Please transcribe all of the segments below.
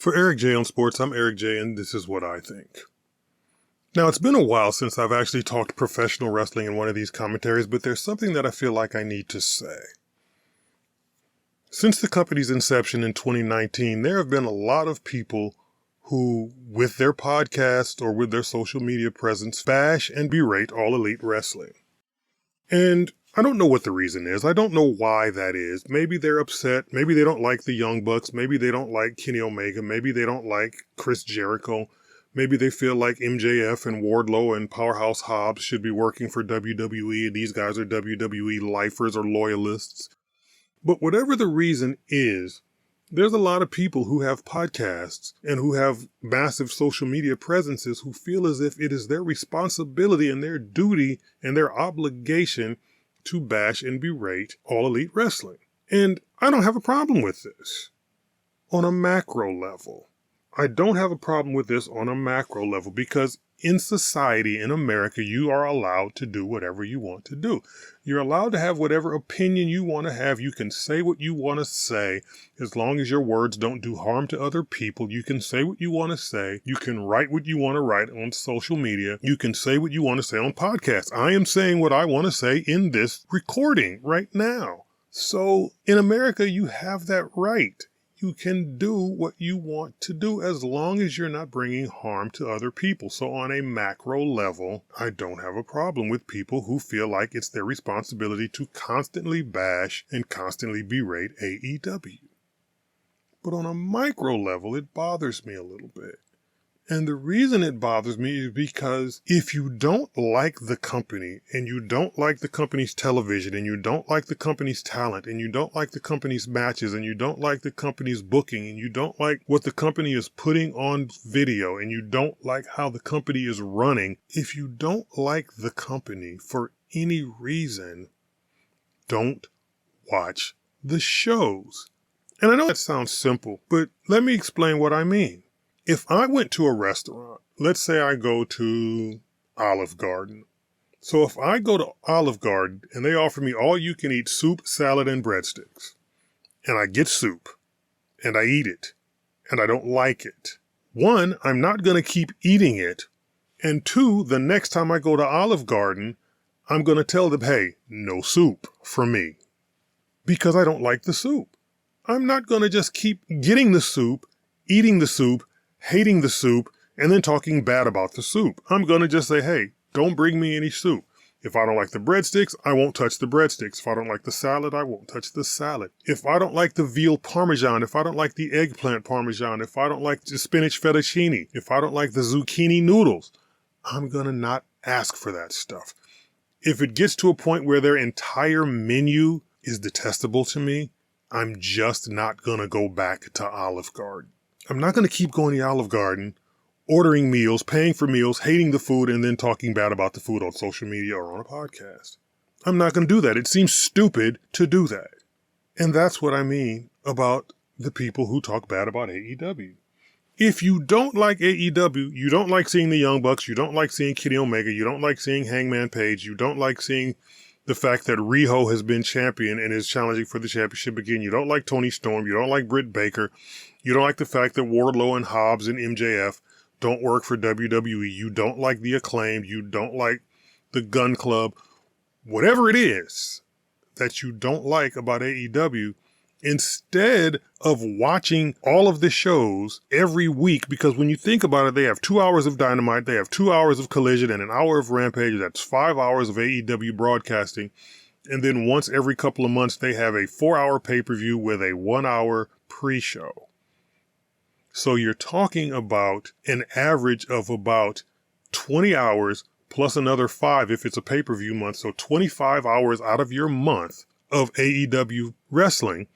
For Eric J on Sports, I'm Eric J, and this is what I think. Now, it's been a while since I've actually talked professional wrestling in one of these commentaries, but there's something that I feel like I need to say. Since the company's inception in 2019, there have been a lot of people who, with their podcast or with their social media presence, bash and berate All Elite Wrestling. And I don't know what the reason is. I don't know why that is. Maybe they're upset. Maybe they don't like the Young Bucks. Maybe they don't like Kenny Omega. Maybe they don't like Chris Jericho. Maybe they feel like MJF and Wardlow and Powerhouse Hobbs should be working for WWE and these guys are WWE lifers or loyalists. But whatever the reason is, there's a lot of people who have podcasts and who have massive social media presences who feel as if it is their responsibility and their duty and their obligation to bash and berate All Elite Wrestling. And I don't have a problem with this on a macro level. I don't have a problem with this on a macro level because in society, in America, you are allowed to do whatever you want to do. You're allowed to have whatever opinion you want to have. You can say what you want to say as long as your words don't do harm to other people. You can say what you want to say. You can write what you want to write on social media. You can say what you want to say on podcasts. I am saying what I want to say in this recording right now. So in America, you have that right. You can do what you want to do as long as you're not bringing harm to other people. So on a macro level, I don't have a problem with people who feel like it's their responsibility to constantly bash and constantly berate AEW. But on a micro level, it bothers me a little bit. And the reason it bothers me is because if you don't like the company and you don't like the company's television and you don't like the company's talent and you don't like the company's matches and you don't like the company's booking and you don't like what the company is putting on video and you don't like how the company is running, if you don't like the company for any reason, don't watch the shows. And I know that sounds simple, but let me explain what I mean. If I went to a restaurant, let's say I go to Olive Garden. So if I go to Olive Garden and they offer me all you can eat soup, salad, and breadsticks, and I get soup and I eat it and I don't like it, one, I'm not going to keep eating it. And two, the next time I go to Olive Garden, I'm going to tell them, hey, no soup for me because I don't like the soup. I'm not going to just keep getting the soup, eating the soup, hating the soup, and then talking bad about the soup. I'm going to just say, hey, don't bring me any soup. If I don't like the breadsticks, I won't touch the breadsticks. If I don't like the salad, I won't touch the salad. If I don't like the veal parmesan, if I don't like the eggplant parmesan, if I don't like the spinach fettuccine, if I don't like the zucchini noodles, I'm going to not ask for that stuff. If it gets to a point where their entire menu is detestable to me, I'm just not going to go back to Olive Garden. I'm not going to keep going to Olive Garden, ordering meals, paying for meals, hating the food, and then talking bad about the food on social media or on a podcast. I'm not going to do that. It seems stupid to do that. And that's what I mean about the people who talk bad about AEW. If you don't like AEW, you don't like seeing the Young Bucks, you don't like seeing Kenny Omega, you don't like seeing Hangman Page, you don't like seeing the fact that Riho has been champion and is challenging for the championship again, you don't like Tony Storm, you don't like Britt Baker, you don't like the fact that Wardlow and Hobbs and MJF don't work for WWE. You don't like the Acclaimed. You don't like the Gun Club. Whatever it is that you don't like about AEW, instead of watching all of the shows every week, because when you think about it, they have 2 hours of Dynamite, they have 2 hours of Collision and an hour of Rampage. That's 5 hours of AEW broadcasting. And then once every couple of months, they have a 4-hour pay-per-view with a 1-hour pre-show. So you're talking about an average of about 20 hours plus another 5 if it's a pay-per-view month. So 25 hours out of your month of AEW wrestling.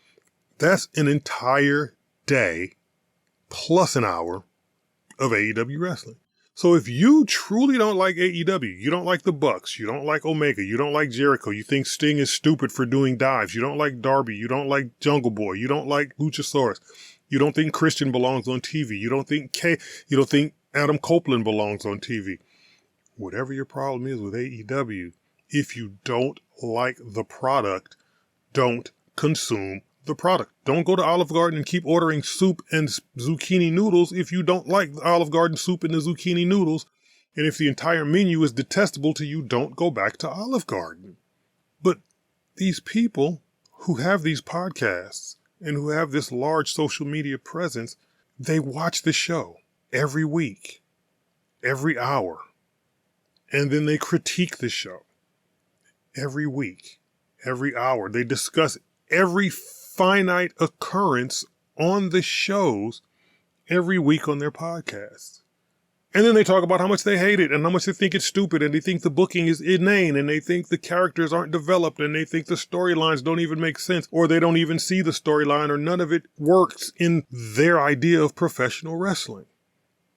That's an entire day plus an hour of AEW wrestling. So if you truly don't like AEW, you don't like the Bucks, you don't like Omega, you don't like Jericho, you think Sting is stupid for doing dives, you don't like Darby, you don't like Jungle Boy, you don't like Luchasaurus, you don't think Christian belongs on TV, you don't think Adam Copeland belongs on TV. Whatever your problem is with AEW, if you don't like the product, don't consume the product. Don't go to Olive Garden and keep ordering soup and zucchini noodles if you don't like the Olive Garden soup and the zucchini noodles. And if the entire menu is detestable to you, don't go back to Olive Garden. But these people who have these podcasts and who have this large social media presence, they watch the show every week, every hour, and then they critique the show every week, every hour. They discuss every finite occurrence on the shows every week on their podcasts. And then they talk about how much they hate it and how much they think it's stupid and they think the booking is inane and they think the characters aren't developed and they think the storylines don't even make sense or they don't even see the storyline or none of it works in their idea of professional wrestling.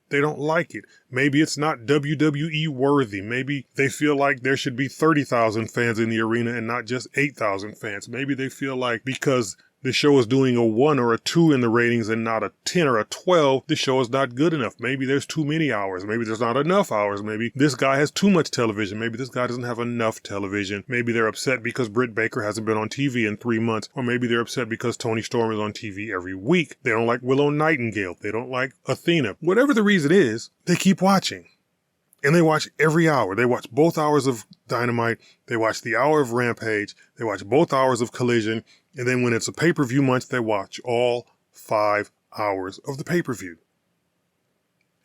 They don't like it. Maybe it's not WWE worthy. Maybe they feel like there should be 30,000 fans in the arena and not just 8,000 fans. Maybe they feel like because the show is doing a 1 or a 2 in the ratings and not a 10 or a 12, the show is not good enough. Maybe there's too many hours. Maybe there's not enough hours. Maybe this guy has too much television. Maybe this guy doesn't have enough television. Maybe they're upset because Britt Baker hasn't been on TV in 3 months. Or maybe they're upset because Toni Storm is on TV every week. They don't like Willow Nightingale. They don't like Athena. Whatever the reason is, they keep watching. And they watch every hour. They watch both hours of Dynamite. They watch the hour of Rampage. They watch both hours of Collision. And then when it's a pay-per-view month, they watch all 5 hours of the pay-per-view.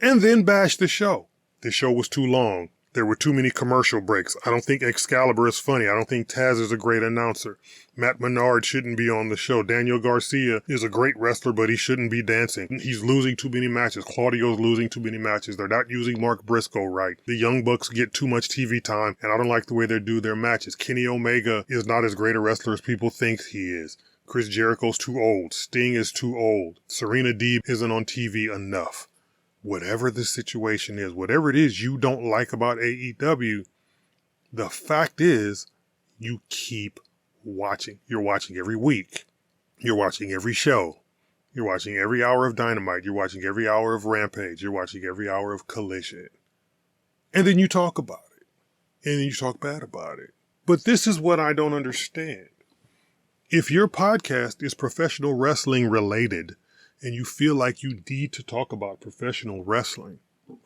And then bash the show. The show was too long. There were too many commercial breaks. I don't think Excalibur is funny. I don't think Taz is a great announcer. Matt Menard shouldn't be on the show. Daniel Garcia is a great wrestler, but he shouldn't be dancing. He's losing too many matches. Claudio's losing too many matches. They're not using Mark Briscoe right. The Young Bucks get too much TV time, and I don't like the way they do their matches. Kenny Omega is not as great a wrestler as people think he is. Chris Jericho's too old. Sting is too old. Serena Deeb isn't on TV enough. Whatever the situation is, whatever it is you don't like about AEW, the fact is you keep watching. You're watching every week. You're watching every show. You're watching every hour of Dynamite. You're watching every hour of Rampage. You're watching every hour of Collision. And then you talk about it. And then you talk bad about it. But this is what I don't understand. If your podcast is professional wrestling related, and you feel like you need to talk about professional wrestling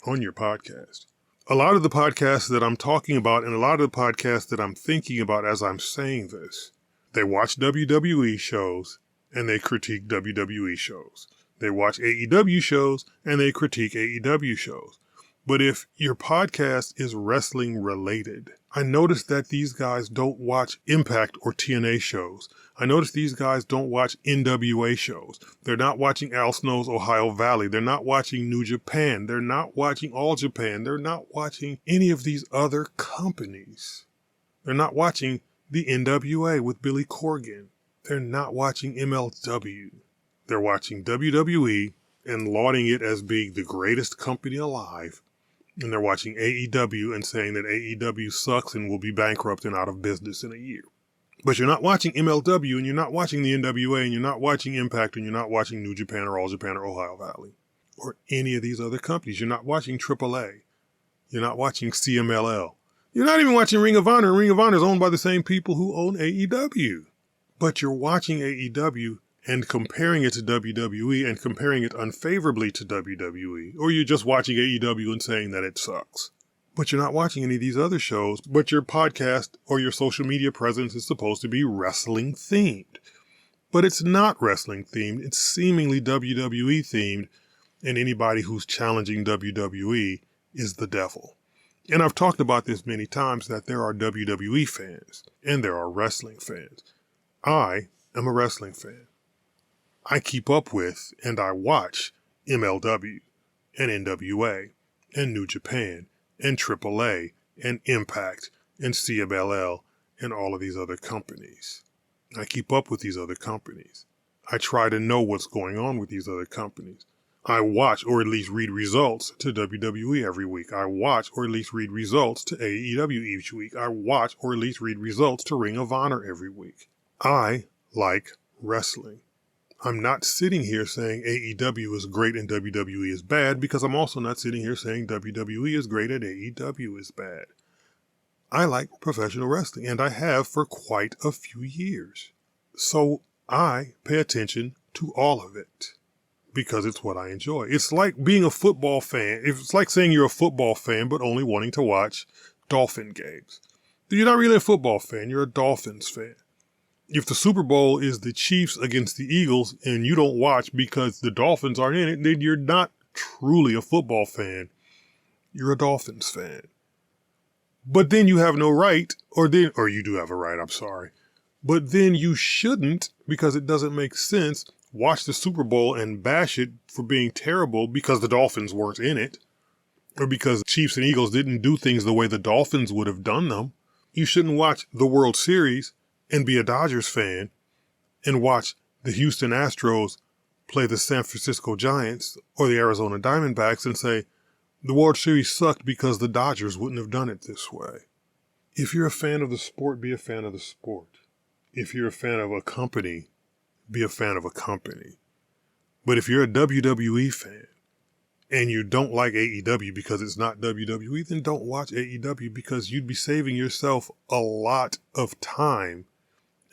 on your podcast, a lot of the podcasts that I'm talking about and a lot of the podcasts that I'm thinking about as I'm saying this, they watch WWE shows and they critique WWE shows. They watch AEW shows and they critique AEW shows. But if your podcast is wrestling related, I notice that these guys don't watch Impact or TNA shows. I notice these guys don't watch NWA shows. They're not watching Al Snow's Ohio Valley. They're not watching New Japan. They're not watching All Japan. They're not watching any of these other companies. They're not watching the NWA with Billy Corgan. They're not watching MLW. They're watching WWE and lauding it as being the greatest company alive. And they're watching AEW and saying that AEW sucks and will be bankrupt and out of business in a year. But you're not watching MLW and you're not watching the NWA and you're not watching Impact and you're not watching New Japan or All Japan or Ohio Valley or any of these other companies. You're not watching AAA. You're not watching CMLL. You're not even watching Ring of Honor. Ring of Honor is owned by the same people who own AEW. But you're watching AEW and comparing it to WWE and comparing it unfavorably to WWE, or you're just watching AEW and saying that it sucks. But you're not watching any of these other shows, but your podcast or your social media presence is supposed to be wrestling themed. But it's not wrestling themed, it's seemingly WWE themed, and anybody who's challenging WWE is the devil. And I've talked about this many times that there are WWE fans and there are wrestling fans. I am a wrestling fan. I keep up with and I watch MLW and NWA and New Japan and AAA and Impact and CMLL and all of these other companies. I keep up with these other companies. I try to know what's going on with these other companies. I watch or at least read results to WWE every week. I watch or at least read results to AEW each week. I watch or at least read results to Ring of Honor every week. I like wrestling. I'm not sitting here saying AEW is great and WWE is bad because I'm also not sitting here saying WWE is great and AEW is bad. I like professional wrestling and I have for quite a few years. So I pay attention to all of it because it's what I enjoy. It's like being a football fan. It's like saying you're a football fan, but only wanting to watch Dolphin games. You're not really a football fan. You're a Dolphins fan. If the Super Bowl is the Chiefs against the Eagles and you don't watch because the Dolphins aren't in it, then you're not truly a football fan. You're a Dolphins fan. But then you have no right, or you do have a right, I'm sorry. But then you shouldn't, because it doesn't make sense, watch the Super Bowl and bash it for being terrible because the Dolphins weren't in it, or because Chiefs and Eagles didn't do things the way the Dolphins would have done them. You shouldn't watch the World Series and be a Dodgers fan and watch the Houston Astros play the San Francisco Giants or the Arizona Diamondbacks and say, the World Series sucked because the Dodgers wouldn't have done it this way. If you're a fan of the sport, be a fan of the sport. If you're a fan of a company, be a fan of a company. But if you're a WWE fan and you don't like AEW because it's not WWE, then don't watch AEW because you'd be saving yourself a lot of time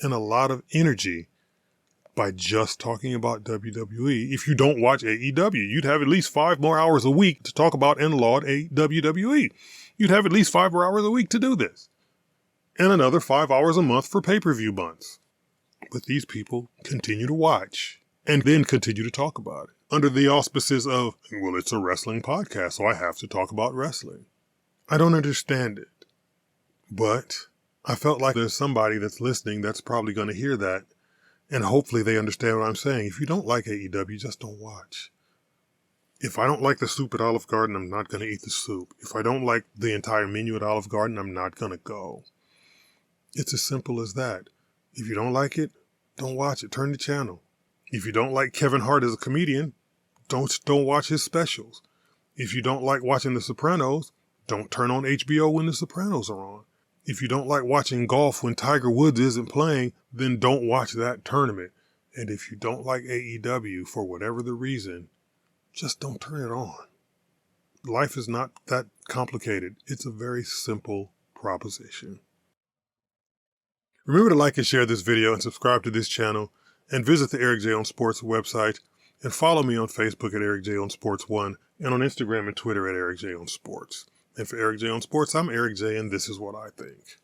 and a lot of energy by just talking about WWE. If you don't watch AEW, you'd have at least 5 more hours a week to talk about and laud WWE. You'd have at least 5 more hours a week to do this. And another 5 hours a month for pay-per-view months. But these people continue to watch and then continue to talk about it under the auspices of, well, it's a wrestling podcast, so I have to talk about wrestling. I don't understand it. But I felt like there's somebody that's listening that's probably going to hear that. And hopefully they understand what I'm saying. If you don't like AEW, just don't watch. If I don't like the soup at Olive Garden, I'm not going to eat the soup. If I don't like the entire menu at Olive Garden, I'm not going to go. It's as simple as that. If you don't like it, don't watch it. Turn the channel. If you don't like Kevin Hart as a comedian, don't watch his specials. If you don't like watching The Sopranos, don't turn on HBO when The Sopranos are on. If you don't like watching golf when Tiger Woods isn't playing, then don't watch that tournament. And if you don't like AEW for whatever the reason, just don't turn it on. Life is not that complicated. It's a very simple proposition. Remember to like and share this video and subscribe to this channel, and visit the Eric J on Sports website, and follow me on Facebook at Eric J on Sports 1 and on Instagram and Twitter at Eric J on Sports. And for Eric J on Sports, I'm Eric J, and this is what I think.